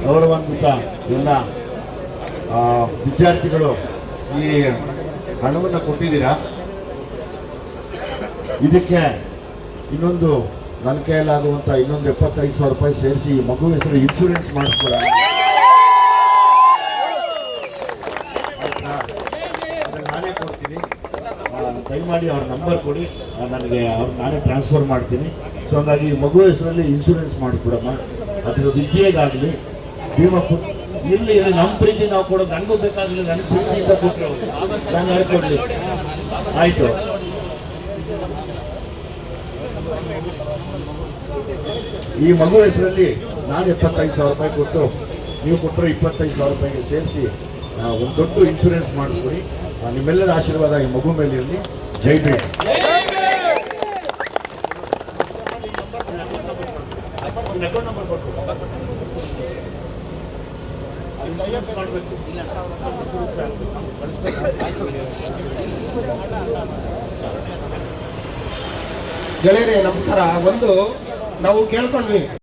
ಗೌರವಾನ್ವಿತ ಎಲ್ಲ ವಿದ್ಯಾರ್ಥಿಗಳು ಈ ಹಣವನ್ನು ಕೊಟ್ಟಿದ್ದೀರಾ. ಇದಕ್ಕೆ ಇನ್ನೊಂದು ನನ್ನ ಕೈಯಲ್ಲಾಗುವಂಥ ಇನ್ನೊಂದು 75,000 ರೂಪಾಯಿ ಸೇರಿಸಿ ಈ ಮಗು ಹೆಸರು ಇನ್ಶೂರೆನ್ಸ್ ಮಾಡಿಸ್ಕೊಡ. ಅದನ್ನು ನಾನೇ ಕೊಡ್ತೀನಿ. ದಯಮಾಡಿ ಅವ್ರ ನಂಬರ್ ಕೊಡಿ, ನನಗೆ ನಾನೇ ಟ್ರಾನ್ಸ್ಫರ್ ಮಾಡ್ತೀನಿ. ಸೊ ಹಾಗಾಗಿ ಮಗು ಹೆಸರಲ್ಲಿ ಇನ್ಶೂರೆನ್ಸ್ ಮಾಡಿಸ್ಬಿಡಮ್ಮ. ಅದರ ವಿದ್ಯೆಗಾಗಲಿ ಭೀಮಾ ಇಲ್ಲಿ ನಮ್ಮ ಪ್ರೀತಿ ನಾವು ಕೊಡೋದು ನನಗೂ ಬೇಕಾಗಲಿ, ನನ್ನ ಪ್ರೀತಿಯಿಂದ ಕೊಟ್ಟರು ನಾನು ಹೇಳ್ಕೊಡ್ಲಿ. ಆಯಿತು. ಈ ಮಗು ಹೆಸರಲ್ಲಿ ನಾನು 75,000 ರೂಪಾಯಿ ಕೊಟ್ಟು ನೀವು ಕೊಟ್ಟರೆ 25,000 ರೂಪಾಯಿಗೆ ಸೇರಿಸಿ ಒಂದು ದೊಡ್ಡ ಇನ್ಶೂರೆನ್ಸ್ ಮಾಡಿಕೊಡಿ. ನಿಮ್ಮೆಲ್ಲರ ಆಶೀರ್ವಾದ ಈ ಮಗು ಮೇಲೆ ಇರಲಿ. ಜೈ ಭೀಮ್. ಗೆಳೆಯರೇ ನಮಸ್ಕಾರ. ಒಂದು ನಾವು ಕೇಳ್ಕೊಂಡ್ವಿ,